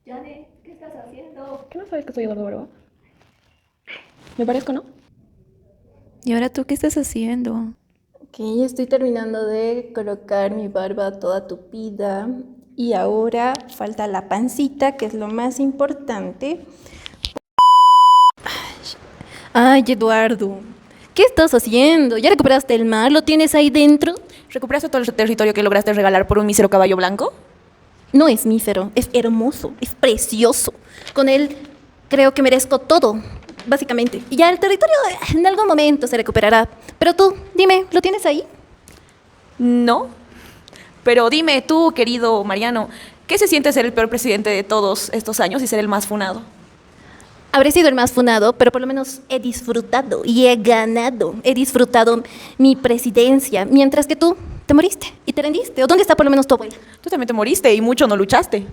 Janet, ¿qué estás haciendo? ¿Qué no sabes que soy Eduardo Barba? Me parezco, ¿no? ¿Y ahora tú qué estás haciendo? Ok, estoy terminando de colocar mi barba toda tupida y ahora falta la pancita, que es lo más importante. Ay, Eduardo, ¿qué estás haciendo? ¿Ya recuperaste el mar? ¿Lo tienes ahí dentro? ¿Recuperaste todo el territorio que lograste regalar por un mísero caballo blanco? No es mísero, es hermoso, es precioso. Con él creo que merezco todo, básicamente. Y ya el territorio en algún momento se recuperará. Pero tú, dime, ¿lo tienes ahí? No. Pero dime tú, querido Mariano, ¿qué se siente ser el peor presidente de todos estos años y ser el más funado? Habré sido el más funado, pero por lo menos he disfrutado y he ganado. He disfrutado mi presidencia, mientras que tú te moriste y te rendiste. ¿O dónde está por lo menos tu abuela? Tú también te moriste y mucho no luchaste.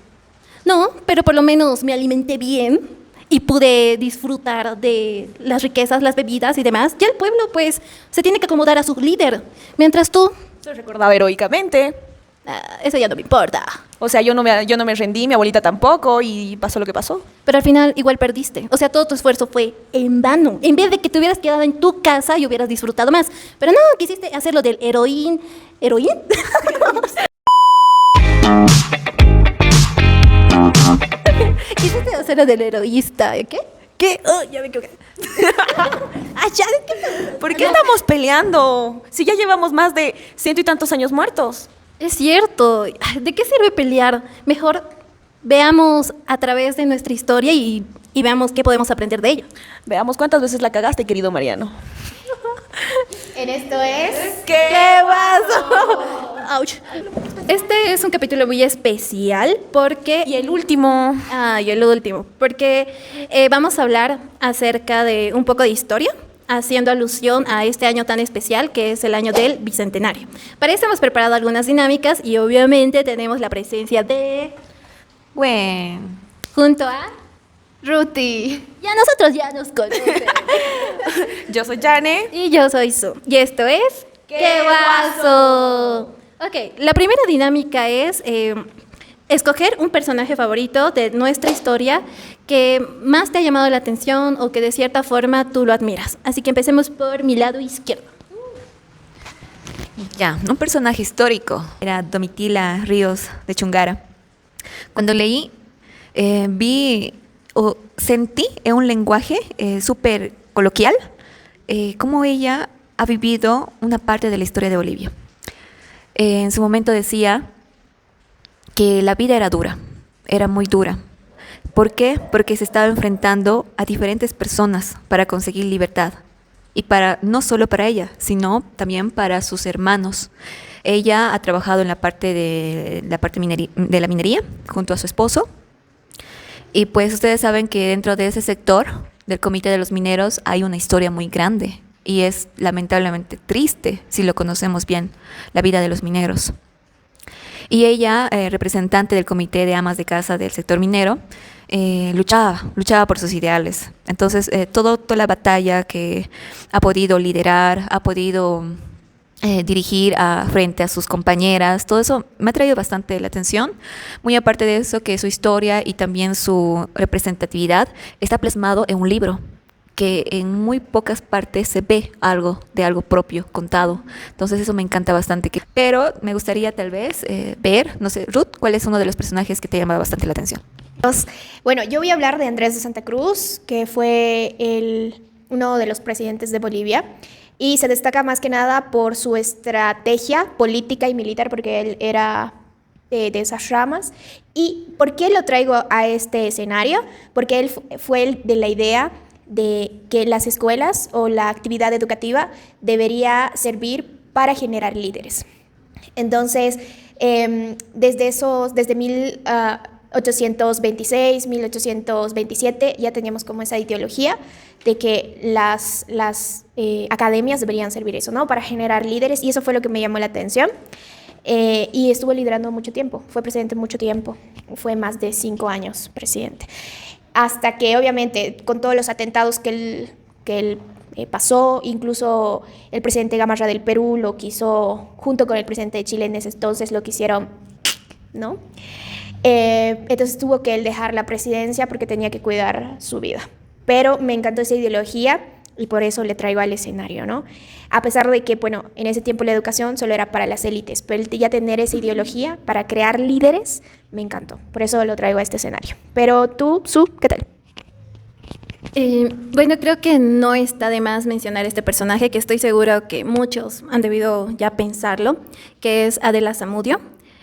No, pero por lo menos me alimenté bien y pude disfrutar de las riquezas, las bebidas y demás. Ya el pueblo, pues, se tiene que acomodar a su líder. Mientras tú, Te recordaba heroicamente. eso ya no me importa. O sea, yo no me rendí, mi abuelita tampoco, y pasó lo que pasó. Pero al final igual perdiste. O sea, todo tu esfuerzo fue en vano. En vez de que te hubieras quedado en tu casa y hubieras disfrutado más. Pero no, quisiste hacerlo del heroín. ¿Heroín? Quisiste hacerlo del heroísta. ¿Qué? ¿Qué? Oh, ya me equivoqué. Ah, ya, ¿qué? ¿Por qué estamos peleando? Si ya llevamos más de ciento y tantos años muertos. Es cierto. ¿De qué sirve pelear? Mejor veamos a través de nuestra historia y veamos qué podemos aprender de ello. Veamos cuántas veces la cagaste, querido Mariano. En esto es... ¿Qué pasó? Ouch. Este es un capítulo muy especial porque... Y el último. Y el último. Porque vamos a hablar acerca de un poco de historia, haciendo alusión a este año tan especial que es el año del Bicentenario. Para eso hemos preparado algunas dinámicas y obviamente tenemos la presencia de... Bueno. Junto a... Ruti. Ya nosotros ya nos conocemos. Yo soy Jane. Y yo soy Su. Y esto es... ¡Qué guaso! Ok, la primera dinámica es escoger un personaje favorito de nuestra historia que más te ha llamado la atención o que de cierta forma tú lo admiras. Así que empecemos por mi lado izquierdo. Ya, un personaje histórico era Domitila Ríos de Chungara. Cuando leí, vi o sentí en un lenguaje súper coloquial cómo ella ha vivido una parte de la historia de Bolivia. En su momento decía que la vida era dura, era muy dura. ¿Por qué? Porque se estaba enfrentando a diferentes personas para conseguir libertad. Y no solo para ella, sino también para sus hermanos. Ella ha trabajado en la parte de la minería junto a su esposo. Y pues ustedes saben que dentro de ese sector del Comité de los Mineros hay una historia muy grande. Y es lamentablemente triste, si lo conocemos bien, la vida de los mineros. Y ella, representante del Comité de Amas de Casa del sector minero, luchaba por sus ideales. Entonces, toda la batalla que ha podido liderar, ha podido dirigir frente a sus compañeras, todo eso me ha traído bastante la atención. Muy aparte de eso, que su historia y también su representatividad está plasmado en un libro, que en muy pocas partes se ve algo de algo propio contado. Entonces eso me encanta bastante. Pero me gustaría tal vez ver, no sé, Ruth, ¿cuál es uno de los personajes que te llama bastante la atención? Bueno, yo voy a hablar de Andrés de Santa Cruz, que fue uno de los presidentes de Bolivia y se destaca más que nada por su estrategia política y militar, porque él era de esas ramas. ¿Y por qué lo traigo a este escenario? Porque él fue el de la idea de que las escuelas o la actividad educativa debería servir para generar líderes. Entonces, desde 1826, 1827 ya teníamos como esa ideología de que las academias deberían servir eso, ¿no? Para generar líderes, y eso fue lo que me llamó la atención. Y estuvo liderando mucho tiempo, fue presidente mucho tiempo, fue más de 5 años presidente. Hasta que obviamente con todos los atentados que él pasó, incluso el presidente Gamarra del Perú lo quiso, junto con el presidente de Chile en ese entonces, lo quisieron, ¿no? Entonces tuvo que él dejar la presidencia porque tenía que cuidar su vida. Pero me encantó esa ideología y por eso le traigo al escenario, ¿no? A pesar de que, bueno, en ese tiempo la educación solo era para las élites, pero ya tener esa ideología para crear líderes, me encantó. Por eso lo traigo a este escenario. Pero tú, Su, ¿qué tal? Bueno, creo que no está de más mencionar este personaje, que estoy seguro que muchos han debido ya pensarlo, que es Adela Zamudio.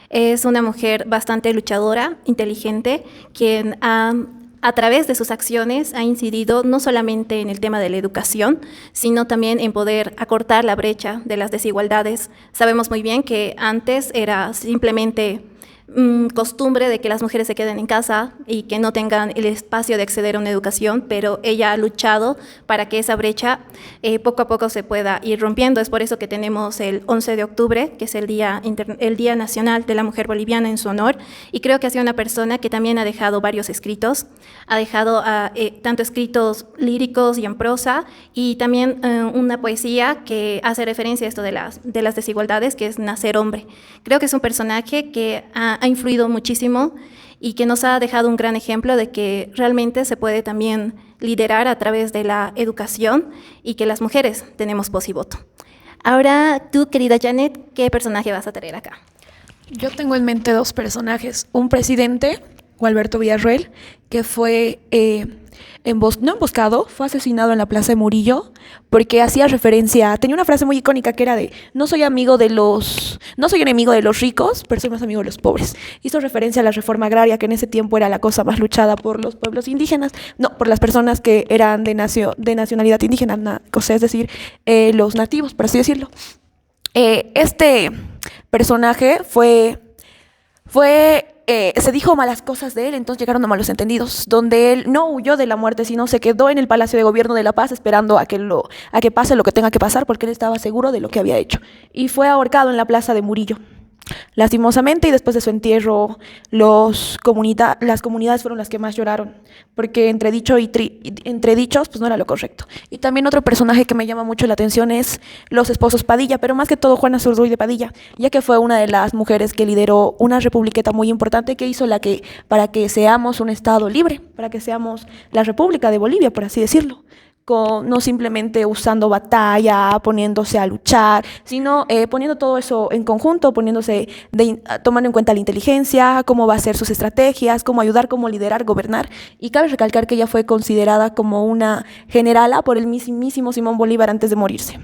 Es una mujer bastante luchadora, inteligente, quien a través de sus acciones ha incidido no solamente en el tema de la educación, sino también en poder acortar la brecha de las desigualdades. Sabemos muy bien que antes era simplemente costumbre de que las mujeres se queden en casa y que no tengan el espacio de acceder a una educación, pero ella ha luchado para que esa brecha poco a poco se pueda ir rompiendo. Es por eso que tenemos el 11 de octubre, que es el Día Nacional de la Mujer Boliviana en su honor, y creo que ha sido una persona que también ha dejado varios escritos, ha dejado tanto escritos líricos y en prosa, y también una poesía que hace referencia a esto de las desigualdades, que es Nacer Hombre. Creo que es un personaje que ha influido muchísimo y que nos ha dejado un gran ejemplo de que realmente se puede también liderar a través de la educación y que las mujeres tenemos voz y voto. Ahora tú, querida Janet, ¿qué personaje vas a traer acá? Yo tengo en mente dos personajes. Un presidente, Gualberto Villarroel, que fue no emboscado, fue asesinado en la Plaza de Murillo porque hacía referencia, tenía una frase muy icónica que era de no soy enemigo de los ricos, pero soy más amigo de los pobres. Hizo referencia a la reforma agraria, que en ese tiempo era la cosa más luchada por los pueblos indígenas, no, por las personas que eran de nacionalidad indígena, es decir, los nativos, por así decirlo. Este personaje se dijo malas cosas de él, entonces llegaron a malos entendidos, donde él no huyó de la muerte, sino se quedó en el Palacio de Gobierno de La Paz esperando a que pase lo que tenga que pasar, porque él estaba seguro de lo que había hecho. Y fue ahorcado en la Plaza de Murillo, lastimosamente, y después de su entierro, las comunidades fueron las que más lloraron, porque entre dichos, pues no era lo correcto. Y también otro personaje que me llama mucho la atención es los esposos Padilla, pero más que todo Juana Zurduy de Padilla, ya que fue una de las mujeres que lideró una republiqueta muy importante que hizo para que seamos un estado libre, para que seamos la República de Bolivia, por así decirlo. No simplemente usando batalla, poniéndose a luchar, sino poniendo todo eso en conjunto, tomando en cuenta la inteligencia, cómo va a ser sus estrategias, cómo ayudar, cómo liderar, gobernar. Y cabe recalcar que ella fue considerada como una generala por el mismísimo Simón Bolívar antes de morirse.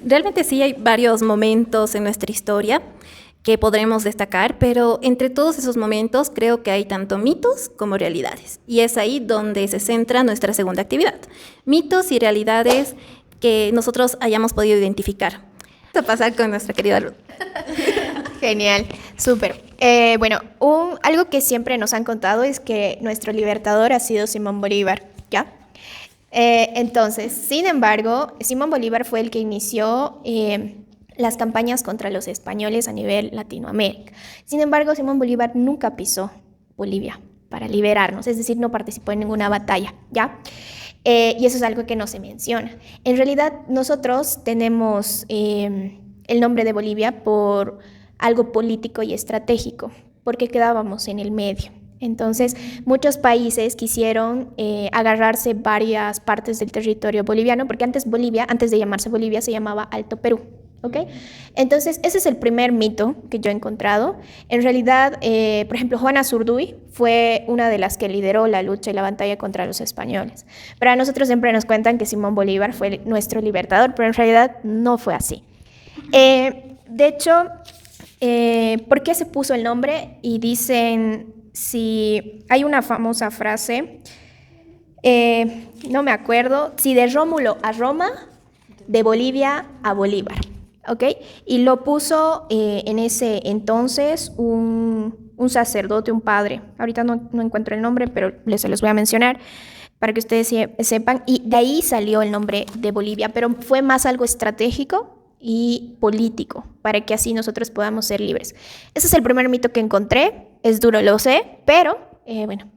Realmente sí hay varios momentos en nuestra historia que podremos destacar, pero entre todos esos momentos creo que hay tanto mitos como realidades. Y es ahí donde se centra nuestra segunda actividad. Mitos y realidades que nosotros hayamos podido identificar. Vamos a pasar con nuestra querida Ruth. Genial, súper. Bueno, algo que siempre nos han contado es que nuestro libertador ha sido Simón Bolívar, ¿ya? Entonces, sin embargo, Simón Bolívar fue el que inició las campañas contra los españoles a nivel Latinoamérica. Sin embargo, Simón Bolívar nunca pisó Bolivia para liberarnos, es decir, no participó en ninguna batalla, ¿ya? Y eso es algo que no se menciona. En realidad, nosotros tenemos el nombre de Bolivia por algo político y estratégico, porque quedábamos en el medio. Entonces, muchos países quisieron agarrarse varias partes del territorio boliviano, porque antes Bolivia, antes de llamarse Bolivia, se llamaba Alto Perú. ¿Ok? Entonces, ese es el primer mito que yo he encontrado. En realidad, por ejemplo, Juana Zurduy fue una de las que lideró la lucha y la batalla contra los españoles. Pero a nosotros siempre nos cuentan que Simón Bolívar fue nuestro libertador, pero en realidad no fue así. De hecho, ¿por qué se puso el nombre? Y dicen, si hay una famosa frase, no me acuerdo, si de Rómulo a Roma, de Bolivia a Bolívar. ¿Ok? Y lo puso en ese entonces un sacerdote, un padre. Ahorita no encuentro el nombre, pero se los voy a mencionar para que ustedes sepan. Y de ahí salió el nombre de Bolivia, pero fue más algo estratégico y político, para que así nosotros podamos ser libres. Ese es el primer mito que encontré. Es duro, lo sé, pero bueno,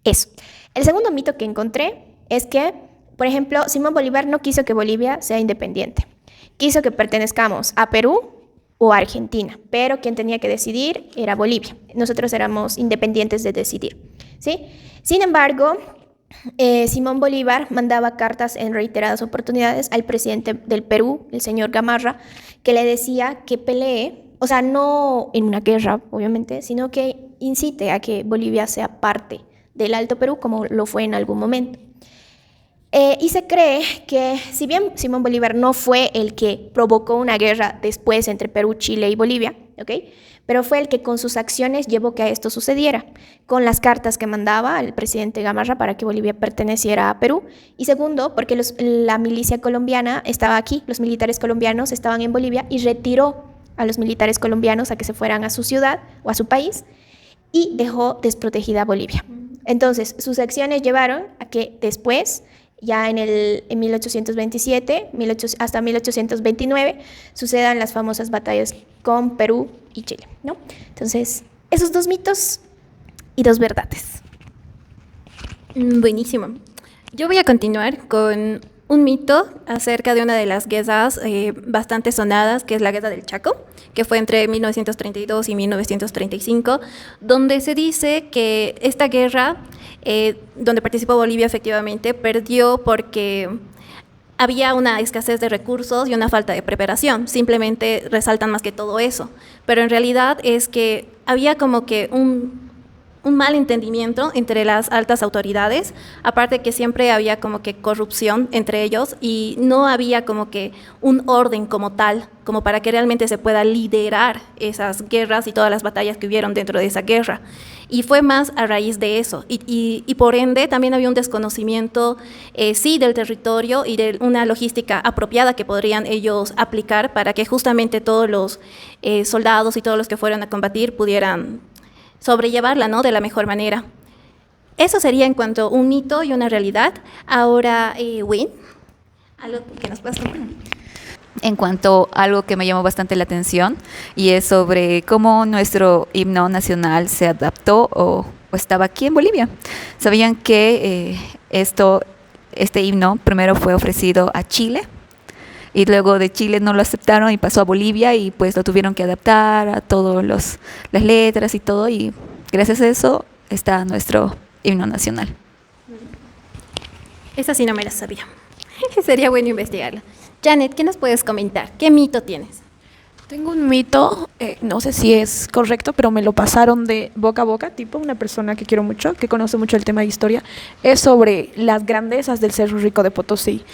eso. El segundo mito que encontré es que, por ejemplo, Simón Bolívar no quiso que Bolivia sea independiente. Quiso que pertenezcamos a Perú o Argentina, pero quien tenía que decidir era Bolivia. Nosotros éramos independientes de decidir, ¿sí? Sin embargo, Simón Bolívar mandaba cartas en reiteradas oportunidades al presidente del Perú, el señor Gamarra, que le decía que pelee, o sea, no en una guerra, obviamente, sino que incite a que Bolivia sea parte del Alto Perú, como lo fue en algún momento. Y se cree que, si bien Simón Bolívar no fue el que provocó una guerra después entre Perú, Chile y Bolivia, ¿ok?, pero fue el que con sus acciones llevó que esto sucediera, con las cartas que mandaba al presidente Gamarra para que Bolivia perteneciera a Perú. Y segundo, porque la milicia colombiana estaba aquí, los militares colombianos estaban en Bolivia y retiró a los militares colombianos a que se fueran a su ciudad o a su país y dejó desprotegida a Bolivia. Entonces, sus acciones llevaron a que después, ya en 1827 hasta 1829, sucedan las famosas batallas con Perú y Chile, ¿no? Entonces, esos dos mitos y dos verdades. Buenísimo. Yo voy a continuar con un mito acerca de una de las guerras bastante sonadas, que es la Guerra del Chaco, que fue entre 1932 y 1935, donde se dice que esta guerra, donde participó Bolivia efectivamente, perdió porque había una escasez de recursos y una falta de preparación. Simplemente resaltan más que todo eso. Pero en realidad es que había como que un mal entendimiento entre las altas autoridades, aparte que siempre había como que corrupción entre ellos y no había como que un orden como tal, como para que realmente se pueda liderar esas guerras y todas las batallas que hubieron dentro de esa guerra. Y fue más a raíz de eso. Y por ende también había un desconocimiento, sí, del territorio y de una logística apropiada que podrían ellos aplicar para que justamente todos los soldados y todos los que fueron a combatir pudieran sobrellevarla, ¿no?, de la mejor manera. Eso sería en cuanto a un mito y una realidad. Ahora, Win, ¿algo que nos puedas contar? En cuanto a algo que me llamó bastante la atención, y es sobre cómo nuestro himno nacional se adaptó o estaba aquí en Bolivia. ¿Sabían que este himno primero fue ofrecido a Chile? Y luego de Chile no lo aceptaron y pasó a Bolivia y pues lo tuvieron que adaptar a todas las letras y todo, y gracias a eso está nuestro himno nacional. Esa sí no me la sabía. Sería bueno investigarla. Janet, ¿qué nos puedes comentar? ¿Qué mito tienes? Tengo un mito, no sé si es correcto, pero me lo pasaron de boca a boca, tipo una persona que quiero mucho, que conoce mucho el tema de historia, es sobre las grandezas del Cerro Rico de Potosí.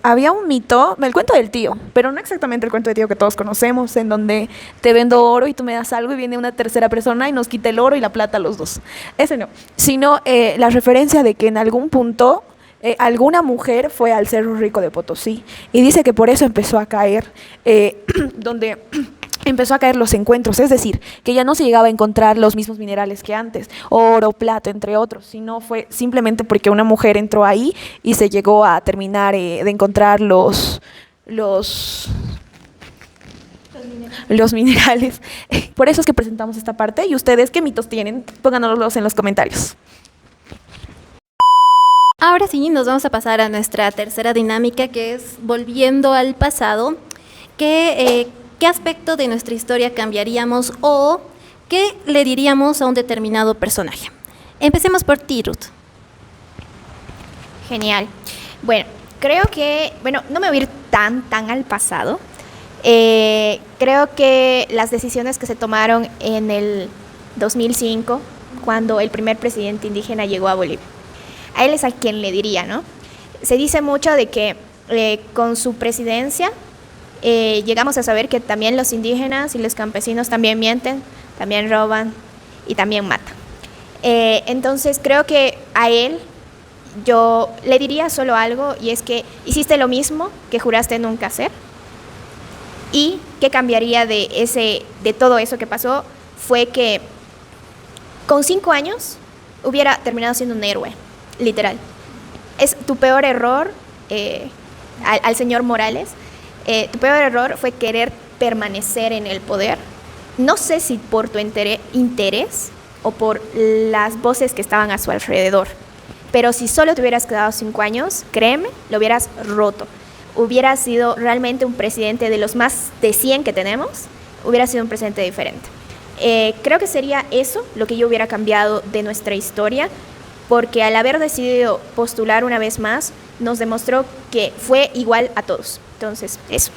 Había un mito, el cuento del tío, pero no exactamente el cuento del tío que todos conocemos, en donde te vendo oro y tú me das algo y viene una tercera persona y nos quita el oro y la plata a los dos. Ese no, sino la referencia de que en algún punto alguna mujer fue al Cerro Rico de Potosí y dice que por eso empezó a caer, donde empezó a caer los encuentros, es decir, que ya no se llegaba a encontrar los mismos minerales que antes, oro, plata, entre otros, sino fue simplemente porque una mujer entró ahí y se llegó a terminar de encontrar los minerales. Por eso es que presentamos esta parte. ¿Y ustedes qué mitos tienen? Pónganoslos en los comentarios. Ahora sí, nos vamos a pasar a nuestra tercera dinámica, que es volviendo al pasado. ¿Qué aspecto de nuestra historia cambiaríamos o qué le diríamos a un determinado personaje? Empecemos por ti, Ruth. Genial. Bueno, creo que, no me voy a ir tan al pasado. Creo que las decisiones que se tomaron en el 2005, cuando el primer presidente indígena llegó a Bolivia, a él es a quien le diría, ¿no? Se dice mucho de que con su presidencia llegamos a saber que también los indígenas y los campesinos también mienten, también roban y también matan. Entonces creo que a él yo le diría solo algo, y es que hiciste lo mismo que juraste nunca hacer. Y qué cambiaría de todo eso que pasó fue que con 5 años hubiera terminado siendo un héroe. Literal. Es tu peor error, al señor Morales, tu peor error fue querer permanecer en el poder. No sé si por tu interés o por las voces que estaban a su alrededor, pero si solo te hubieras quedado 5 años, créeme, lo hubieras roto. hubiera sido realmente un presidente de los más de 100 que tenemos, hubiera sido un presidente diferente. Creo que sería eso lo que yo hubiera cambiado de nuestra historia, porque al haber decidido postular una vez más, nos demostró que fue igual a todos. Entonces, eso.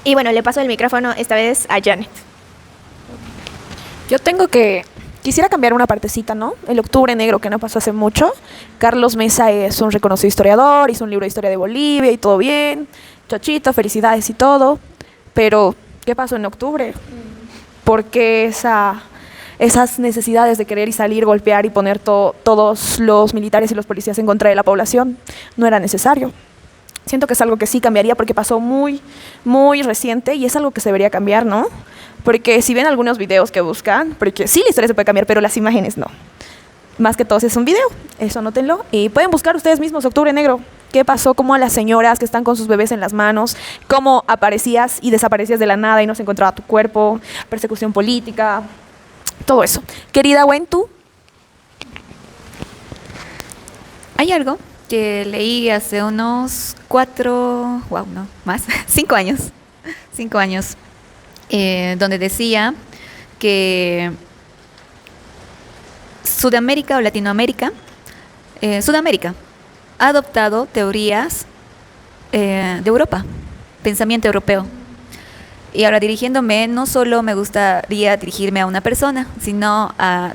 Y bueno, le paso el micrófono esta vez a Janet. Yo quisiera cambiar una partecita, ¿no? El Octubre Negro, que no pasó hace mucho. Carlos Mesa es un reconocido historiador, hizo un libro de historia de Bolivia y todo bien. Chochito, felicidades y todo. Pero, ¿qué pasó en octubre? ¿Por qué esas necesidades de querer y salir, golpear y poner todos los militares y los policías en contra de la población? No era necesario. Siento que es algo que sí cambiaría porque pasó muy, muy reciente y es algo que se debería cambiar, ¿no? Porque si ven algunos videos que buscan, porque sí la historia se puede cambiar, pero las imágenes no. Más que todo es un video, eso anótenlo. Y pueden buscar ustedes mismos Octubre Negro. ¿Qué pasó? Cómo a las señoras que están con sus bebés en las manos, cómo aparecías y desaparecías de la nada y no se encontraba tu cuerpo, persecución política, todo eso. Querida Gwen, ¿tú? Hay algo que leí hace unos 5 años. 5 años. Donde decía que Sudamérica o Latinoamérica, Sudamérica ha adoptado teorías de Europa, pensamiento europeo. Y ahora dirigiéndome, no solo me gustaría dirigirme a una persona, sino a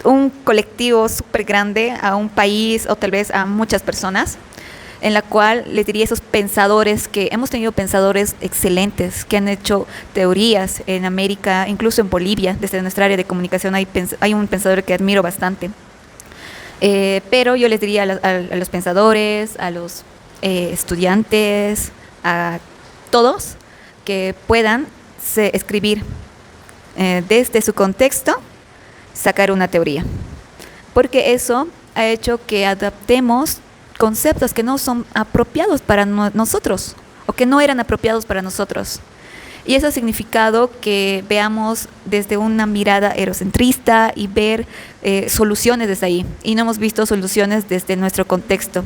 un colectivo súper grande, a un país o tal vez a muchas personas, en la cual les diría a esos pensadores, que hemos tenido pensadores excelentes, que han hecho teorías en América, incluso en Bolivia, desde nuestra área de comunicación hay un pensador que admiro bastante. Pero yo les diría a los pensadores, a los estudiantes, a todos, que puedan escribir desde su contexto, sacar una teoría. Porque eso ha hecho que adaptemos conceptos que no son apropiados para nosotros o que no eran apropiados para nosotros. Y eso ha significado que veamos desde una mirada eurocentrista y ver soluciones desde ahí. Y no hemos visto soluciones desde nuestro contexto.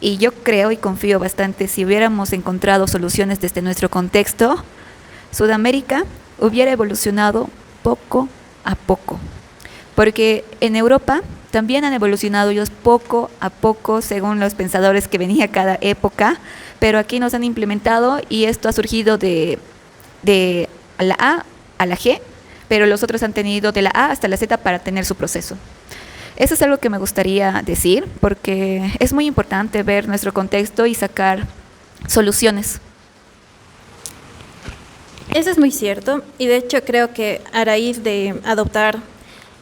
Y yo creo y confío bastante, si hubiéramos encontrado soluciones desde nuestro contexto, Sudamérica hubiera evolucionado poco a poco. Porque en Europa también han evolucionado ellos poco a poco según los pensadores que venía cada época, pero aquí nos han implementado y esto ha surgido de la A a la G, pero los otros han tenido de la A hasta la Z para tener su proceso. Eso es algo que me gustaría decir, porque es muy importante ver nuestro contexto y sacar soluciones. Eso es muy cierto, y de hecho creo que a raíz de adoptar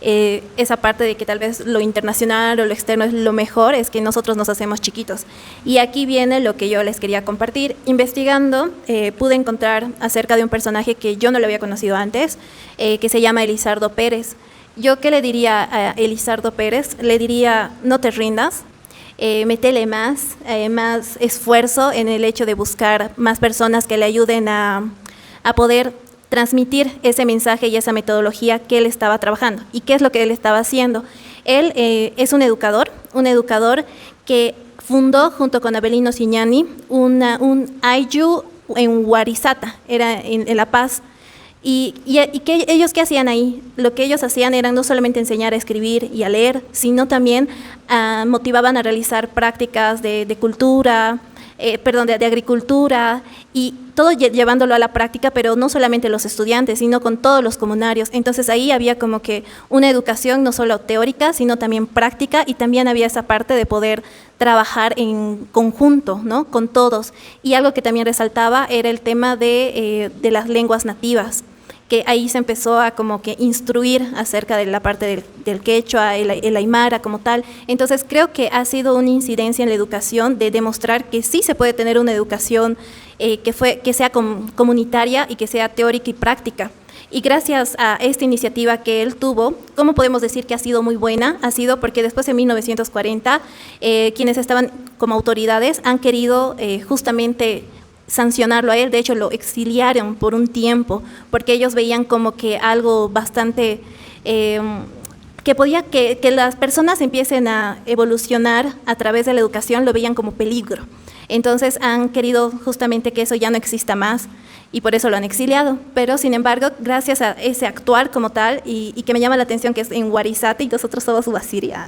esa parte de que tal vez lo internacional o lo externo es lo mejor, es que nosotros nos hacemos chiquitos. Y aquí viene lo que yo les quería compartir. Investigando, pude encontrar acerca de un personaje que yo no lo había conocido antes, que se llama Elizardo Pérez. ¿Yo qué le diría a Elizardo Pérez? Le diría, no te rindas, métele más esfuerzo en el hecho de buscar más personas que le ayuden a poder transmitir ese mensaje y esa metodología que él estaba trabajando. ¿Y qué es lo que él estaba haciendo? Él es un educador que fundó junto con Avelino Cignani un Ayllu en Huarizata, era en La Paz. ¿Y que ellos qué hacían ahí? Lo que ellos hacían era no solamente enseñar a escribir y a leer, sino también motivaban a realizar prácticas de cultura, de agricultura, y todo llevándolo a la práctica, pero no solamente los estudiantes, sino con todos los comunarios. Entonces ahí había como que una educación no solo teórica, sino también práctica, y también había esa parte de poder trabajar en conjunto, ¿no?, con todos. Y algo que también resaltaba era el tema de las lenguas nativas, que ahí se empezó a como que instruir acerca de la parte del quechua, el aymara como tal. Entonces creo que ha sido una incidencia en la educación de demostrar que sí se puede tener una educación que sea comunitaria y que sea teórica y práctica. Y gracias a esta iniciativa que él tuvo, ¿cómo podemos decir que ha sido muy buena? Ha sido porque después en 1940 quienes estaban como autoridades han querido justamente sancionarlo a él. De hecho lo exiliaron por un tiempo porque ellos veían como que algo bastante que las personas empiecen a evolucionar a través de la educación, lo veían como peligro. Entonces han querido justamente que eso ya no exista más y por eso lo han exiliado. Pero sin embargo, gracias a ese actuar como tal y que me llama la atención que es en Warisate y nosotros somos Ubasiria,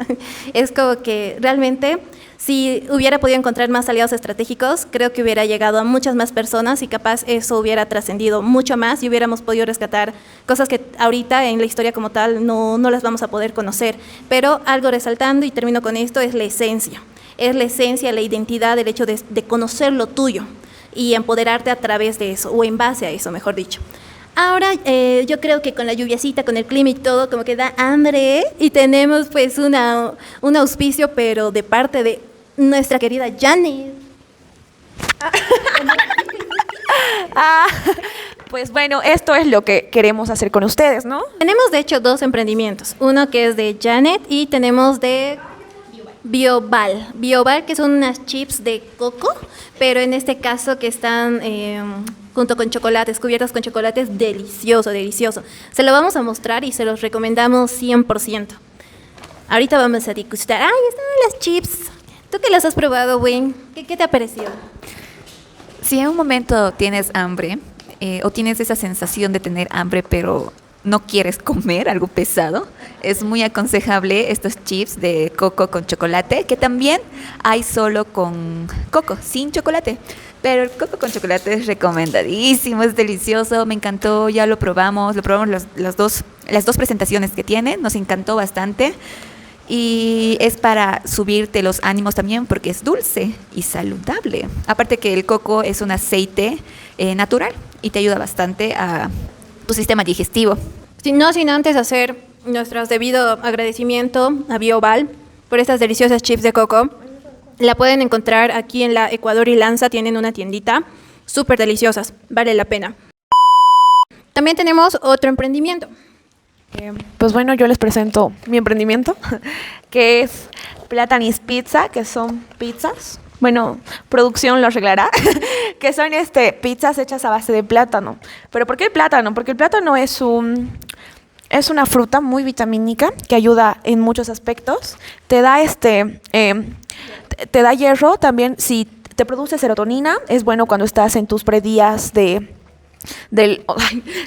es como que realmente si hubiera podido encontrar más aliados estratégicos, creo que hubiera llegado a muchas más personas y capaz eso hubiera trascendido mucho más y hubiéramos podido rescatar cosas que ahorita en la historia como tal no las vamos a poder conocer. Pero algo resaltando, y termino con esto, es la esencia. Es la esencia, la identidad, el hecho de conocer lo tuyo y empoderarte a través de eso, o en base a eso, mejor dicho. Ahora yo creo que con la lluviacita, con el clima y todo, como que da hambre, y tenemos pues un auspicio, pero de parte de nuestra querida Janet. Pues bueno, esto es lo que queremos hacer con ustedes, ¿no? Tenemos de hecho 2 emprendimientos, uno que es de Janet y tenemos de Bioval. Bioval, que son unas chips de coco, pero en este caso que están junto con chocolates, cubiertas con chocolates, delicioso, delicioso. Se lo vamos a mostrar y se los recomendamos 100%. Ahorita vamos a degustar. ¡Ay, están las chips! ¿Tú que las has probado, Wayne? ¿Qué te ha parecido? Si en un momento tienes hambre o tienes esa sensación de tener hambre pero no quieres comer algo pesado, es muy aconsejable estos chips de coco con chocolate, que también hay solo con coco, sin chocolate. Pero el coco con chocolate es recomendadísimo, es delicioso, me encantó, ya lo probamos las dos presentaciones que tiene, nos encantó bastante. Y es para subirte los ánimos también porque es dulce y saludable. Aparte que el coco es un aceite natural y te ayuda bastante a tu sistema digestivo. Sin antes hacer nuestro debido agradecimiento a Bioval por estas deliciosas chips de coco. La pueden encontrar aquí en la Ecuador y Lanza, tienen una tiendita, súper deliciosas, vale la pena. También tenemos otro emprendimiento. Pues bueno, yo les presento mi emprendimiento, que es Platanis Pizza, que son pizzas. Bueno, producción lo arreglará, que son pizzas hechas a base de plátano. ¿Pero por qué el plátano? Porque el plátano es una fruta muy vitamínica que ayuda en muchos aspectos. Te da te da hierro también, si te produce serotonina, es bueno cuando estás en tus predías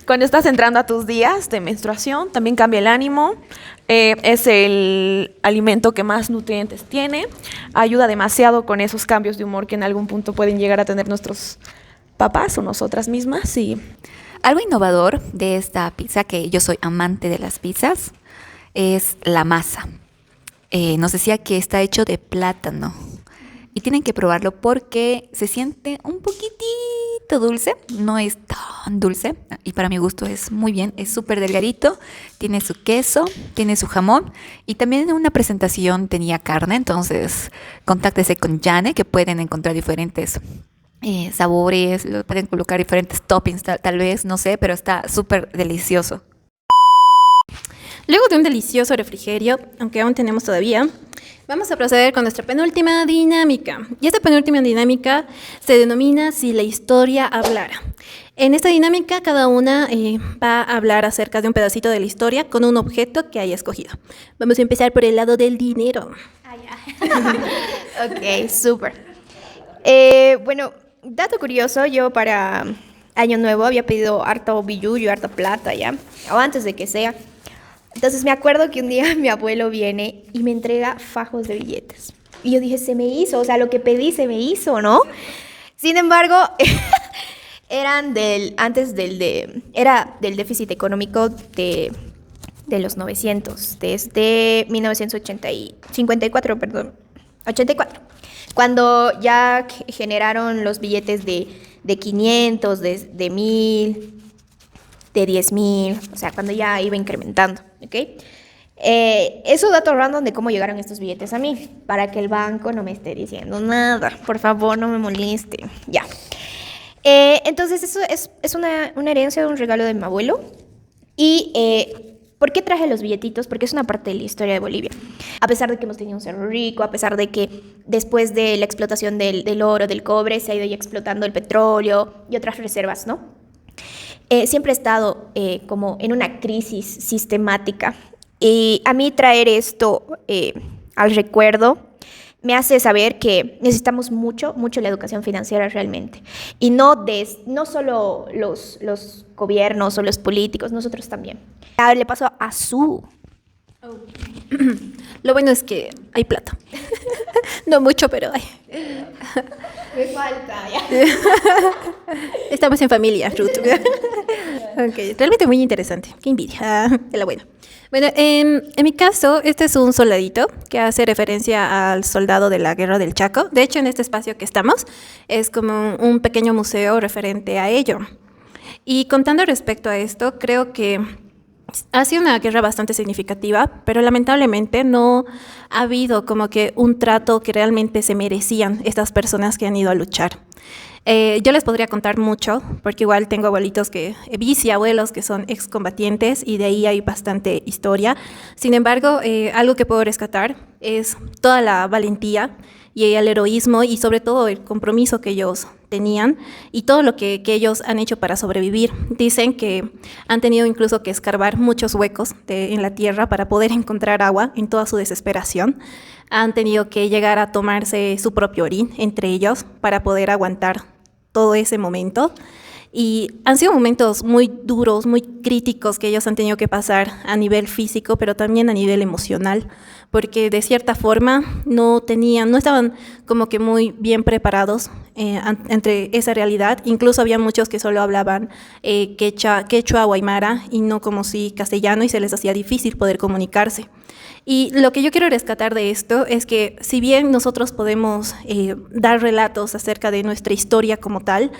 cuando estás entrando a tus días de menstruación, también cambia el ánimo, es el alimento que más nutrientes tiene, ayuda demasiado con esos cambios de humor que en algún punto pueden llegar a tener nuestros papás o nosotras mismas. Y algo innovador de esta pizza, que yo soy amante de las pizzas, es la masa. Nos decía que está hecho de plátano. Y tienen que probarlo porque se siente un poquitito dulce, no es tan dulce y para mi gusto es muy bien, es súper delgadito, tiene su queso, tiene su jamón y también en una presentación tenía carne, entonces contáctese con Jane que pueden encontrar diferentes sabores, pueden colocar diferentes toppings tal vez, no sé, pero está súper delicioso. Luego de un delicioso refrigerio, aunque aún tenemos todavía, vamos a proceder con nuestra penúltima dinámica. Y esta penúltima dinámica se denomina Si la historia hablara. En esta dinámica, cada una va a hablar acerca de un pedacito de la historia con un objeto que haya escogido. Vamos a empezar por el lado del dinero. Ok, súper. Bueno, dato curioso, yo para Año Nuevo había pedido harto billullo, harta plata ya, o antes de que sea. Entonces me acuerdo que un día mi abuelo viene y me entrega fajos de billetes. Y yo dije, se me hizo, o sea, lo que pedí se me hizo, ¿no? Sin embargo, eran era del déficit económico de los 900, desde 1954, perdón, 84. Cuando ya generaron los billetes de 500, de 1000, de 10,000, o sea, cuando ya iba incrementando, ¿ok? Eso datos random de cómo llegaron estos billetes a mí, para que el banco no me esté diciendo nada, por favor, no me moleste, ya. Entonces, eso es una herencia, un regalo de mi abuelo. Y, ¿por qué traje los billetitos? Porque es una parte de la historia de Bolivia. A pesar de que hemos tenido un cerro rico, a pesar de que después de la explotación del oro, del cobre, se ha ido ya explotando el petróleo y otras reservas, ¿no? Siempre he estado como en una crisis sistemática. Y a mí traer esto al recuerdo me hace saber que necesitamos mucho, mucho la educación financiera realmente. Y no solo los gobiernos o los políticos, nosotros también. Ahora le paso a Su. Lo bueno es que hay plata. No mucho, pero hay. Me falta, ya. Estamos en familia, Ruth. Okay, realmente muy interesante. Qué envidia. De la buena. Bueno, en mi caso, este es un soldadito que hace referencia al soldado de la Guerra del Chaco. De hecho, en este espacio que estamos, es como un pequeño museo referente a ello. Y contando respecto a esto, creo que ha sido una guerra bastante significativa, pero lamentablemente no ha habido como que un trato que realmente se merecían estas personas que han ido a luchar. Yo les podría contar mucho, porque igual tengo abuelitos bisabuelos que son excombatientes y de ahí hay bastante historia. Sin embargo, algo que puedo rescatar es toda la valentía y el heroísmo y sobre todo el compromiso que ellos tenían y todo lo que ellos han hecho para sobrevivir. Dicen que han tenido incluso que escarbar muchos huecos en la tierra para poder encontrar agua en toda su desesperación. Han tenido que llegar a tomarse su propio orín entre ellos para poder aguantar todo ese momento. Y han sido momentos muy duros, muy críticos que ellos han tenido que pasar a nivel físico, pero también a nivel emocional, porque de cierta forma no estaban como que muy bien preparados entre esa realidad. Incluso había muchos que solo hablaban quechua o aymara y no como si castellano y se les hacía difícil poder comunicarse. Y lo que yo quiero rescatar de esto es que si bien nosotros podemos dar relatos acerca de nuestra historia como tal,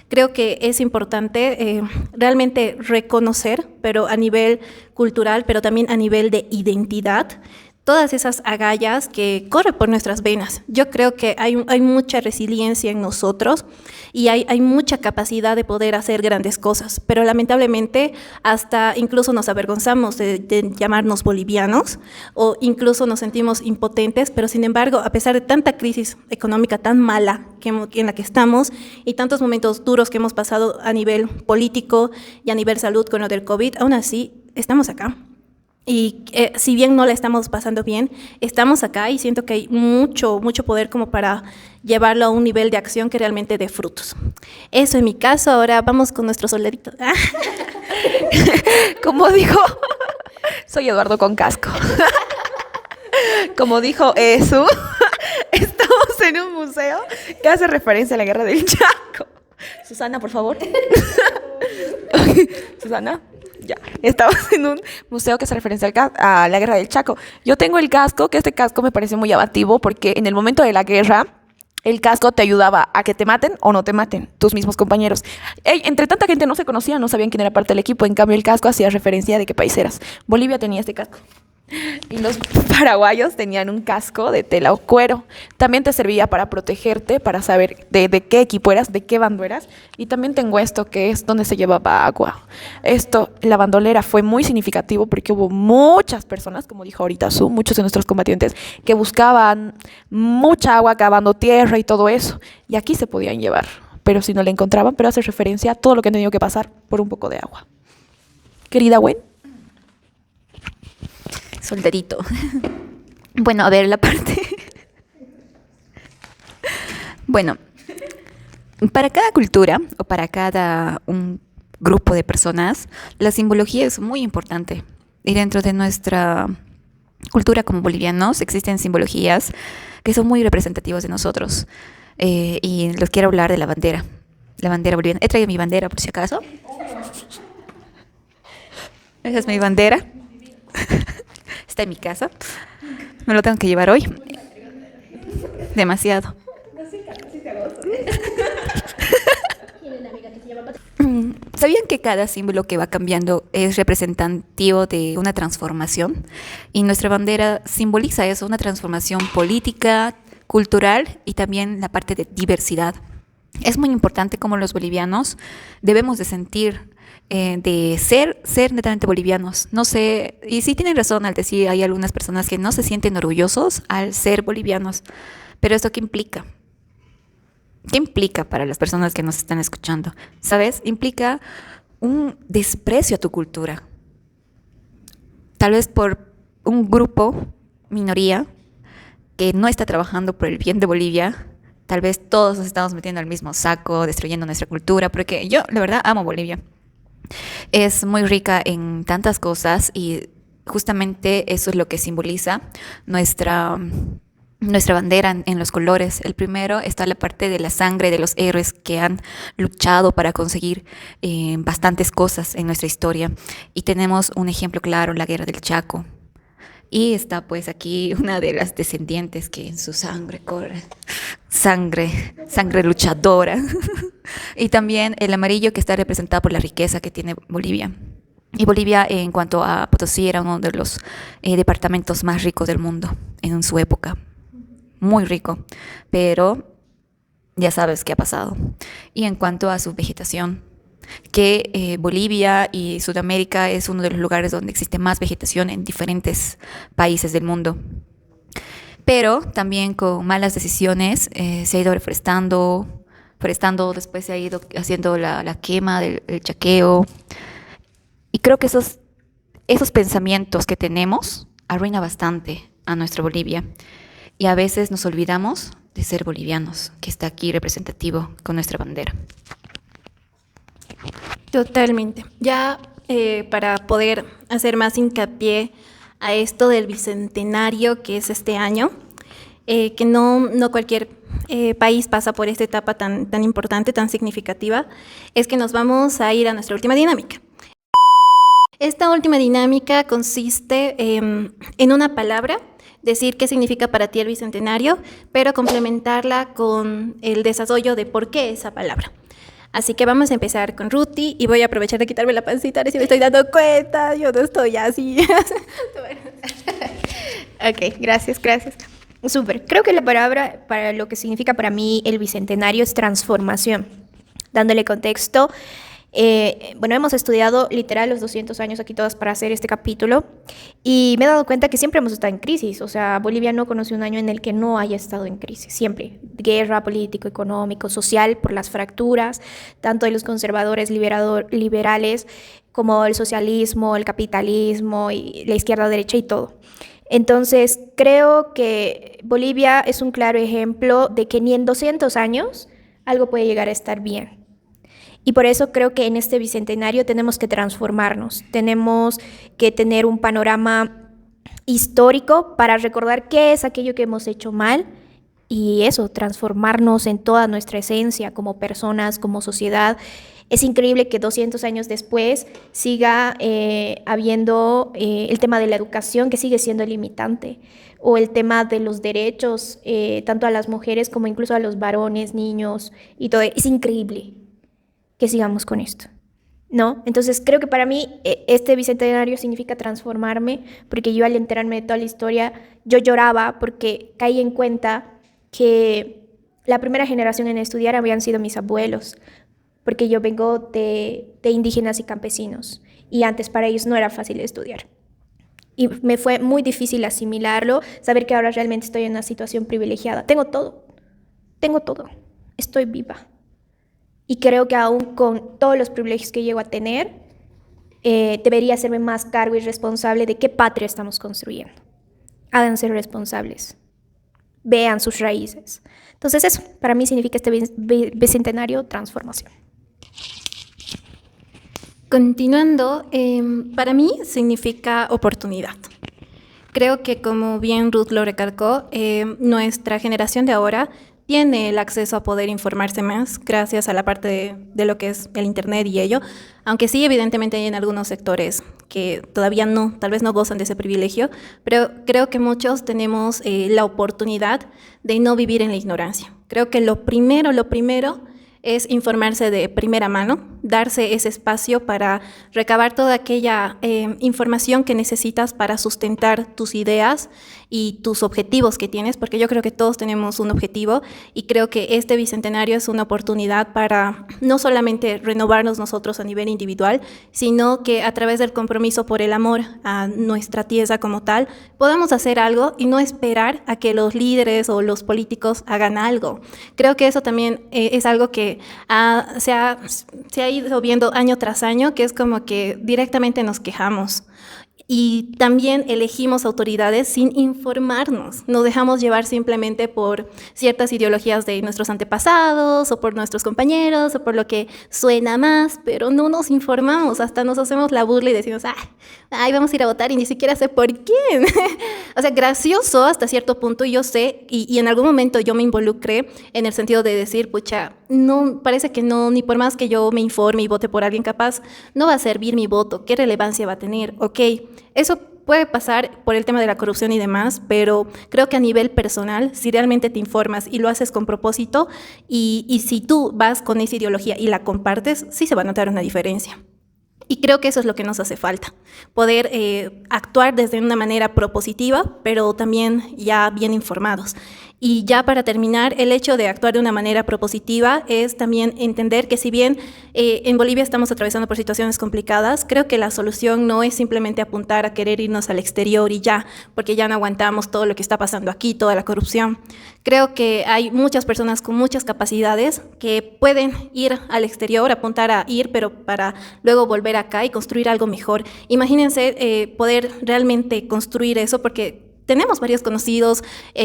creo que es importante realmente reconocer, pero a nivel cultural, pero también a nivel de identidad, todas esas agallas que corren por nuestras venas. Yo creo que hay mucha resiliencia en nosotros y hay mucha capacidad de poder hacer grandes cosas, pero lamentablemente hasta incluso nos avergonzamos de llamarnos bolivianos o incluso nos sentimos impotentes, pero sin embargo, a pesar de tanta crisis económica tan mala en la que estamos y tantos momentos duros que hemos pasado a nivel político y a nivel salud con lo del COVID, aún así estamos acá. Y si bien no la estamos pasando bien, estamos acá y siento que hay mucho, mucho poder como para llevarlo a un nivel de acción que realmente dé frutos. Eso en mi caso. Ahora vamos con nuestro soldadito. Como dijo, soy Eduardo con casco. Como dijo Su, estamos en un museo que hace referencia a la Guerra del Chaco. Susana, por favor. Susana. Ya, estamos en un museo que hace referencia a la Guerra del Chaco. Yo tengo el casco, que este casco me parece muy llamativo porque en el momento de la guerra, el casco te ayudaba a que te maten o no te maten tus mismos compañeros. Entre tanta gente no se conocía, no sabían quién era parte del equipo. En cambio, el casco hacía referencia de qué país eras. Bolivia tenía este casco. Y los paraguayos tenían un casco de tela o cuero. También te servía para protegerte, para saber de qué equipo eras, de qué bando eras. Y también tengo esto, que es donde se llevaba agua. La bandolera fue muy significativo porque hubo muchas personas, como dijo ahorita Su, muchos de nuestros combatientes, que buscaban mucha agua cavando tierra y todo eso. Y aquí se podían llevar, pero si no la encontraban, pero hace referencia a todo lo que han tenido que pasar por un poco de agua. Querida Gwen. Soldadito. Bueno, a ver, la parte. Bueno, para cada cultura o para cada un grupo de personas, la simbología es muy importante. Y dentro de nuestra cultura como bolivianos existen simbologías que son muy representativas de nosotros. Y les quiero hablar de la bandera boliviana. He traído mi bandera por si acaso. Esa es mi bandera. Está en mi casa. Me lo tengo que llevar hoy. Demasiado. ¿Sabían que cada símbolo que va cambiando es representativo de una transformación? Y nuestra bandera simboliza eso, una transformación política, cultural y también la parte de diversidad. Es muy importante como los bolivianos debemos de sentir de ser netamente bolivianos. No sé, y sí tienen razón al decir, hay algunas personas que no se sienten orgullosos al ser bolivianos, pero ¿esto qué implica? ¿Qué implica para las personas que nos están escuchando? ¿Sabes? Implica un desprecio a tu cultura. Tal vez por un grupo, minoría, que no está trabajando por el bien de Bolivia, tal vez todos nos estamos metiendo al mismo saco, destruyendo nuestra cultura, porque yo, la verdad, amo Bolivia. Es muy rica en tantas cosas y justamente eso es lo que simboliza nuestra bandera en los colores. El primero está la parte de la sangre de los héroes que han luchado para conseguir bastantes cosas en nuestra historia. Y tenemos un ejemplo claro, la Guerra del Chaco. Y está pues aquí una de las descendientes que en su sangre corre sangre luchadora. Y también el amarillo que está representado por la riqueza que tiene Bolivia. Y Bolivia, en cuanto a Potosí, era uno de los departamentos más ricos del mundo en su época. Muy rico, pero ya sabes qué ha pasado. Y en cuanto a su vegetación, que Bolivia y Sudamérica es uno de los lugares donde existe más vegetación en diferentes países del mundo. Pero también con malas decisiones se ha ido forestando, después se ha ido haciendo la quema del chaqueo. Y creo que esos pensamientos que tenemos arruinan bastante a nuestra Bolivia. Y a veces nos olvidamos de ser bolivianos, que está aquí representativo con nuestra bandera. Totalmente. Ya para poder hacer más hincapié a esto del bicentenario que es este año, que no cualquier país pasa por esta etapa tan importante, tan significativa, es que nos vamos a ir a nuestra última dinámica. Esta última dinámica consiste en una palabra, decir qué significa para ti el bicentenario, pero complementarla con el desarrollo de por qué esa palabra. Así que vamos a empezar con Ruti y voy a aprovechar de quitarme la pancita, a ver si me estoy dando cuenta, yo no estoy así. Ok, gracias. Súper. Creo que la palabra para lo que significa para mí el bicentenario es transformación. Dándole contexto, hemos estudiado literal los 200 años aquí todas para hacer este capítulo y me he dado cuenta que siempre hemos estado en crisis. O sea, Bolivia no conoce un año en el que no haya estado en crisis, siempre. Guerra, político, económico, social, por las fracturas, tanto de los conservadores liberales como el socialismo, el capitalismo y la izquierda, derecha y todo. Entonces, creo que Bolivia es un claro ejemplo de que ni en 200 años algo puede llegar a estar bien. Y por eso creo que en este bicentenario tenemos que transformarnos, tenemos que tener un panorama histórico para recordar qué es aquello que hemos hecho mal y eso, transformarnos en toda nuestra esencia como personas, como sociedad. Es increíble que 200 años después siga habiendo el tema de la educación que sigue siendo limitante o el tema de los derechos tanto a las mujeres como incluso a los varones, niños y todo. Es increíble que sigamos con esto, ¿no? Entonces creo que para mí este bicentenario significa transformarme, porque yo al enterarme de toda la historia, yo lloraba porque caí en cuenta que la primera generación en estudiar habían sido mis abuelos, porque yo vengo de indígenas y campesinos, y antes para ellos no era fácil estudiar. Y me fue muy difícil asimilarlo, saber que ahora realmente estoy en una situación privilegiada. Tengo todo, estoy viva. Y creo que aún con todos los privilegios que llego a tener, debería hacerme más cargo y responsable de qué patria estamos construyendo. Háganse responsables. Vean sus raíces. Entonces eso, para mí significa este bicentenario transformación. Continuando, para mí significa oportunidad. Creo que como bien Ruth lo recalcó, nuestra generación de ahora tiene el acceso a poder informarse más gracias a la parte de lo que es el internet y ello, aunque sí evidentemente hay en algunos sectores que todavía tal vez no gozan de ese privilegio, pero creo que muchos tenemos la oportunidad de no vivir en la ignorancia. Creo que lo primero es informarse de primera mano, darse ese espacio para recabar toda aquella información que necesitas para sustentar tus ideas y tus objetivos que tienes, porque yo creo que todos tenemos un objetivo y creo que este bicentenario es una oportunidad para no solamente renovarnos nosotros a nivel individual, sino que a través del compromiso por el amor a nuestra tierra como tal, podamos hacer algo y no esperar a que los líderes o los políticos hagan algo. Creo que eso también es algo que se ha ido viendo año tras año, que es como que directamente nos quejamos. Y también elegimos autoridades sin informarnos. Nos dejamos llevar simplemente por ciertas ideologías de nuestros antepasados o por nuestros compañeros o por lo que suena más, pero no nos informamos. Hasta nos hacemos la burla y decimos, ay, vamos a ir a votar y ni siquiera sé por quién. O sea, gracioso hasta cierto punto. Y yo sé, y en algún momento yo me involucré en el sentido de decir, pucha, no, parece que no, ni por más que yo me informe y vote por alguien capaz, no va a servir mi voto. ¿Qué relevancia va a tener? Ok. Eso puede pasar por el tema de la corrupción y demás, pero creo que a nivel personal, si realmente te informas y lo haces con propósito, y si tú vas con esa ideología y la compartes, sí se va a notar una diferencia. Y creo que eso es lo que nos hace falta, poder actuar desde una manera propositiva, pero también ya bien informados. Y ya para terminar, el hecho de actuar de una manera propositiva es también entender que si bien en Bolivia estamos atravesando por situaciones complicadas, creo que la solución no es simplemente apuntar a querer irnos al exterior y ya, porque ya no aguantamos todo lo que está pasando aquí, toda la corrupción. Creo que hay muchas personas con muchas capacidades que pueden ir al exterior, apuntar a ir, pero para luego volver acá y construir algo mejor. Imagínense poder realmente construir eso, porque tenemos varios conocidos,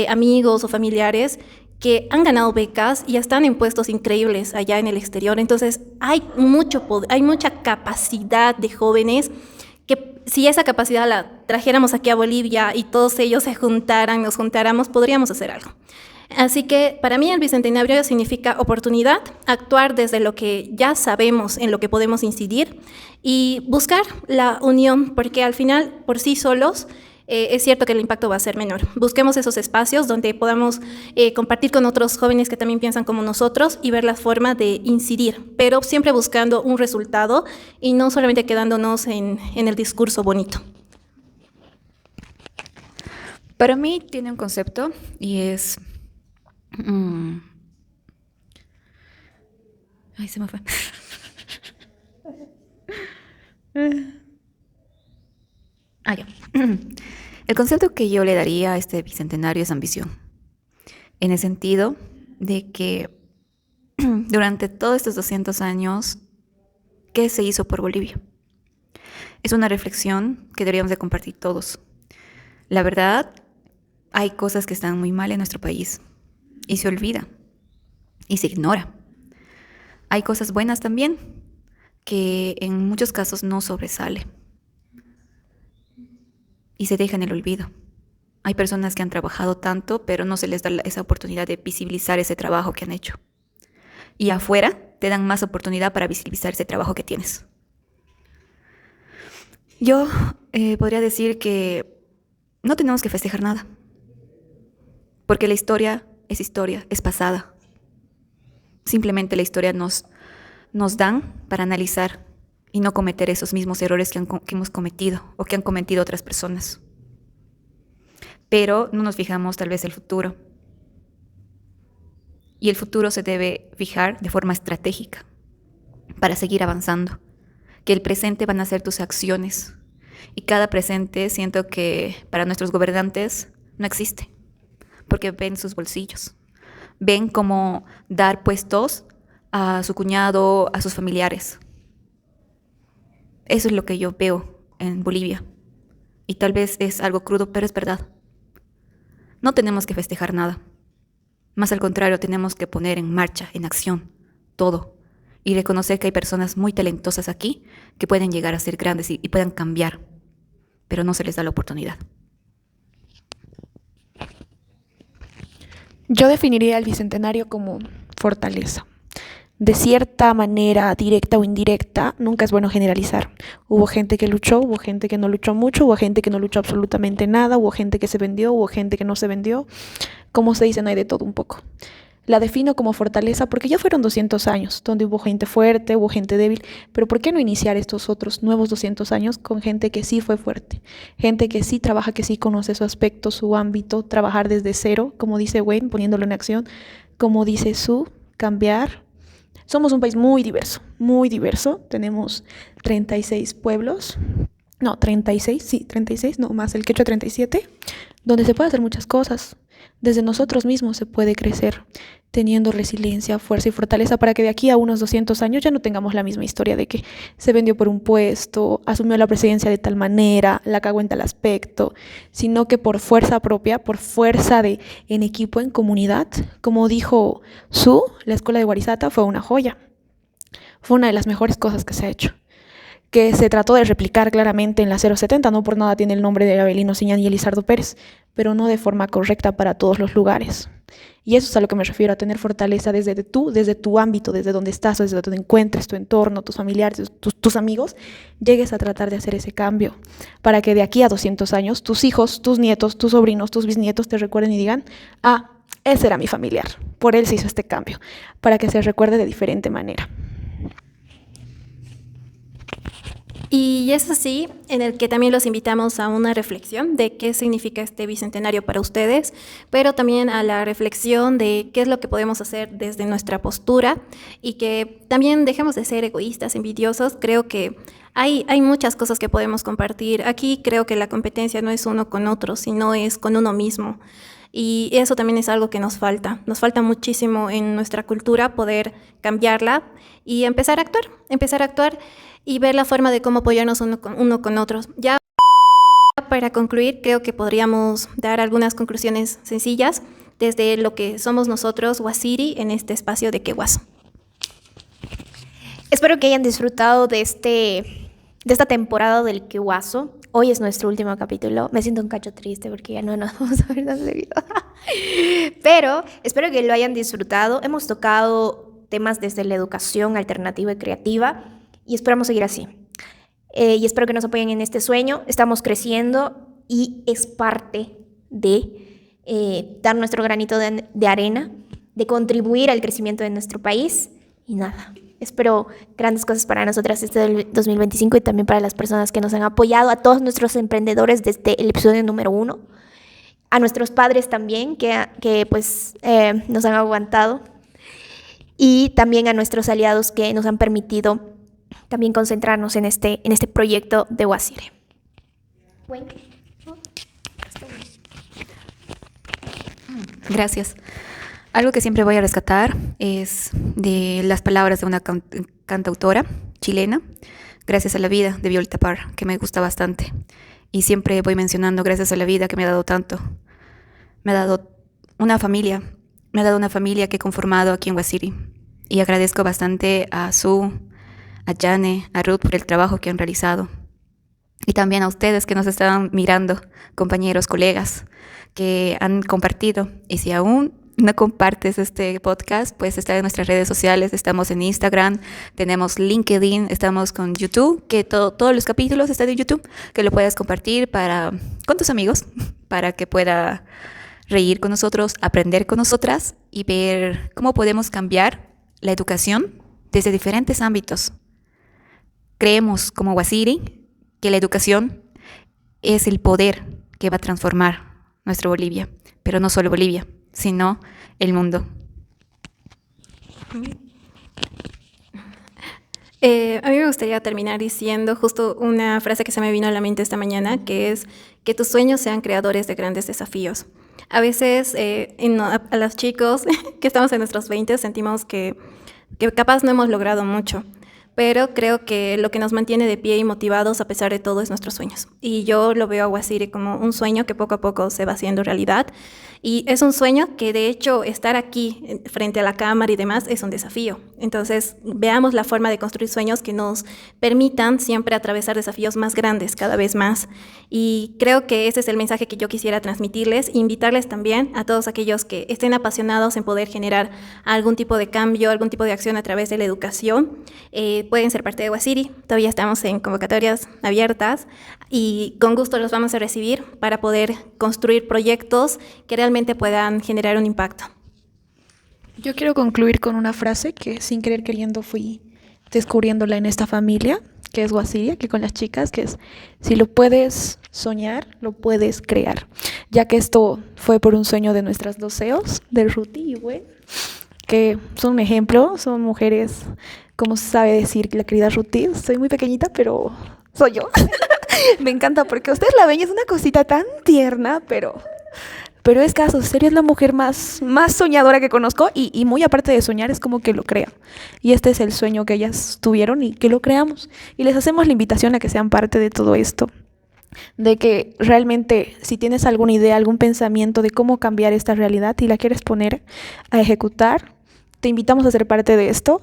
amigos o familiares que han ganado becas y están en puestos increíbles allá en el exterior. Entonces, hay mucho poder, hay mucha capacidad de jóvenes que si esa capacidad la trajéramos aquí a Bolivia y todos ellos se juntaran, nos juntáramos, podríamos hacer algo. Así que para mí el Bicentenario significa oportunidad, actuar desde lo que ya sabemos, en lo que podemos incidir y buscar la unión, porque al final, por sí solos, es cierto que el impacto va a ser menor. Busquemos esos espacios donde podamos compartir con otros jóvenes que también piensan como nosotros y ver la forma de incidir, pero siempre buscando un resultado y no solamente quedándonos en el discurso bonito. Para mí tiene un concepto y es... Ay, se me fue. Ya. El concepto que yo le daría a este bicentenario es ambición, en el sentido de que durante todos estos 200 años, ¿qué se hizo por Bolivia? Es una reflexión que deberíamos de compartir todos. La verdad, hay cosas que están muy mal en nuestro país y se olvida y se ignora. Hay cosas buenas también que en muchos casos no sobresale y se deja en el olvido. Hay personas que han trabajado tanto, pero no se les da esa oportunidad de visibilizar ese trabajo que han hecho. Y afuera te dan más oportunidad para visibilizar ese trabajo que tienes. Yo podría decir que no tenemos que festejar nada, porque la historia, es pasada. Simplemente la historia nos dan para analizar y no cometer esos mismos errores que hemos cometido o que han cometido otras personas. Pero no nos fijamos tal vez el futuro. Y el futuro se debe fijar de forma estratégica para seguir avanzando. Que el presente van a ser tus acciones. Y cada presente siento que para nuestros gobernantes no existe. Porque ven sus bolsillos. Ven cómo dar puestos a su cuñado, a sus familiares. Eso es lo que yo veo en Bolivia. Y tal vez es algo crudo, pero es verdad. No tenemos que festejar nada. Más al contrario, tenemos que poner en marcha, en acción, todo. Y reconocer que hay personas muy talentosas aquí que pueden llegar a ser grandes y puedan cambiar. Pero no se les da la oportunidad. Yo definiría el Bicentenario como fortaleza. De cierta manera, directa o indirecta, nunca es bueno generalizar. Hubo gente que luchó, hubo gente que no luchó mucho, hubo gente que no luchó absolutamente nada, hubo gente que se vendió, hubo gente que no se vendió. Como se dice, no hay de todo un poco. La defino como fortaleza porque ya fueron 200 años, donde hubo gente fuerte, hubo gente débil, pero ¿por qué no iniciar estos otros nuevos 200 años con gente que sí fue fuerte? Gente que sí trabaja, que sí conoce su aspecto, su ámbito, trabajar desde cero, como dice Wayne, poniéndolo en acción, como dice Sue, cambiar. Somos un país muy diverso, tenemos 36 pueblos, no, 36, sí, 36, no, más el quechua 37, donde se puede hacer muchas cosas. Desde nosotros mismos se puede crecer, teniendo resiliencia, fuerza y fortaleza para que de aquí a unos 200 años ya no tengamos la misma historia de que se vendió por un puesto, asumió la presidencia de tal manera, la cagó en tal aspecto, sino que por fuerza propia, por fuerza de en equipo, en comunidad, como dijo Su, la escuela de Guarizata fue una joya. Fue una de las mejores cosas que se ha hecho, que se trató de replicar claramente en la 070, no por nada tiene el nombre de Abelino Siñán y Elizardo Pérez, pero no de forma correcta para todos los lugares. Y eso es a lo que me refiero, a tener fortaleza desde tu ámbito, desde donde estás, desde donde encuentres tu entorno, tus familiares, tus amigos, llegues a tratar de hacer ese cambio, para que de aquí a 200 años, tus hijos, tus nietos, tus sobrinos, tus bisnietos te recuerden y digan, ah, ese era mi familiar, por él se hizo este cambio, para que se recuerde de diferente manera. Y es así en el que también los invitamos a una reflexión de qué significa este bicentenario para ustedes, pero también a la reflexión de qué es lo que podemos hacer desde nuestra postura y que también dejemos de ser egoístas, envidiosos. Creo que hay muchas cosas que podemos compartir. Aquí creo que la competencia no es uno con otro, sino es con uno mismo. Y eso también es algo que nos falta. Nos falta muchísimo en nuestra cultura poder cambiarla y empezar a actuar y ver la forma de cómo apoyarnos uno con otros. Ya para concluir, creo que podríamos dar algunas conclusiones sencillas desde lo que somos nosotros, Guasiri, en este espacio de Quehuazo. Espero que hayan disfrutado de esta temporada del Quehuazo. Hoy es nuestro último capítulo. Me siento un cacho triste porque ya no nos vamos a ver tan seguido. Pero espero que lo hayan disfrutado. Hemos tocado temas desde la educación alternativa y creativa y esperamos seguir así. Y espero que nos apoyen en este sueño. Estamos creciendo y es parte de dar nuestro granito de arena, de contribuir al crecimiento de nuestro país. Y nada, espero grandes cosas para nosotras este 2025 y también para las personas que nos han apoyado, a todos nuestros emprendedores desde el episodio número 1, a nuestros padres también que nos han aguantado y también a nuestros aliados que nos han permitido también concentrarnos en este proyecto de Guasire. Bueno. Gracias. Algo que siempre voy a rescatar es de las palabras de una cantautora chilena, Gracias a la vida, de Violeta Parra, que me gusta bastante. Y siempre voy mencionando gracias a la vida que me ha dado tanto. Me ha dado una familia que he conformado aquí en Guasiri. Y agradezco bastante a Su, a Jane, a Ruth por el trabajo que han realizado. Y también a ustedes que nos están mirando, compañeros, colegas, que han compartido. Y si aún no compartes este podcast, pues está en nuestras redes sociales. Estamos en Instagram, tenemos LinkedIn, estamos con YouTube, que todos los capítulos están en YouTube, que lo puedas compartir con tus amigos, para que pueda reír con nosotros, aprender con nosotras y ver cómo podemos cambiar la educación desde diferentes ámbitos. Creemos como Guasiri que la educación es el poder que va a transformar nuestra Bolivia, pero no solo Bolivia, sino el mundo. A mí me gustaría terminar diciendo justo una frase que se me vino a la mente esta mañana, que es que tus sueños sean creadores de grandes desafíos. A veces a los chicos que estamos en nuestros 20 sentimos que capaz no hemos logrado mucho, pero creo que lo que nos mantiene de pie y motivados a pesar de todo es nuestros sueños. Y yo lo veo a Guasiri como un sueño que poco a poco se va haciendo realidad. Y es un sueño que de hecho estar aquí frente a la cámara y demás es un desafío. Entonces veamos la forma de construir sueños que nos permitan siempre atravesar desafíos más grandes cada vez más. Y creo que ese es el mensaje que yo quisiera transmitirles, invitarles también a todos aquellos que estén apasionados en poder generar algún tipo de cambio, algún tipo de acción a través de la educación. Pueden ser parte de Guasiri, todavía estamos en convocatorias abiertas y con gusto los vamos a recibir para poder construir proyectos que realmente puedan generar un impacto. Yo quiero concluir con una frase que sin querer queriendo fui descubriéndola en esta familia, que es Guasiri, aquí con las chicas, que es: si lo puedes soñar, lo puedes crear. Ya que esto fue por un sueño de nuestras dos CEOs, de Ruti y Gwen, que son un ejemplo, son mujeres, como sabe decir la querida Ruti, soy muy pequeñita, pero soy yo. Me encanta porque ustedes la ven y es una cosita tan tierna, pero es caso, serio, es la mujer más soñadora que conozco y muy aparte de soñar es como que lo crea. Y este es el sueño que ellas tuvieron y que lo creamos. Y les hacemos la invitación a que sean parte de todo esto. De que realmente si tienes alguna idea, algún pensamiento de cómo cambiar esta realidad y la quieres poner a ejecutar, te invitamos a ser parte de esto.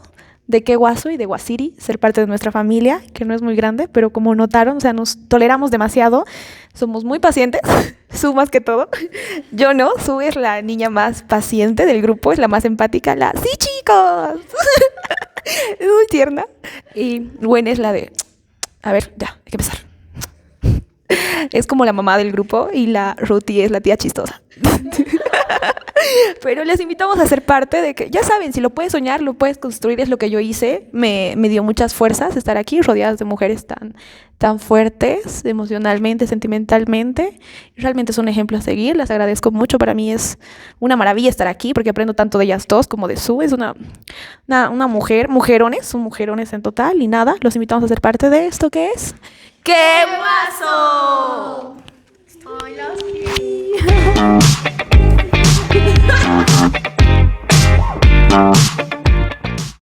De Qué Guaso y de Guasiri, ser parte de nuestra familia, que no es muy grande, pero como notaron, o sea, nos toleramos demasiado, somos muy pacientes, Su más que todo. Yo no, Su es la niña más paciente del grupo, es la más empática, ¡sí, chicos! Es muy tierna. Y Gwen es la de, a ver, ya, hay que empezar. Es como la mamá del grupo y la Ruti es la tía chistosa. Pero les invitamos a ser parte de que, ya saben, si lo puedes soñar, lo puedes construir, es lo que yo hice. Me dio muchas fuerzas estar aquí rodeadas de mujeres tan fuertes, emocionalmente, sentimentalmente. Realmente es un ejemplo a seguir, las agradezco mucho. Para mí es una maravilla estar aquí porque aprendo tanto de ellas dos como de Su. Es una mujer, mujerones, son mujerones en total. Y nada, los invitamos a ser parte de esto que es... ¡Qué Guaso! ¡Ay, las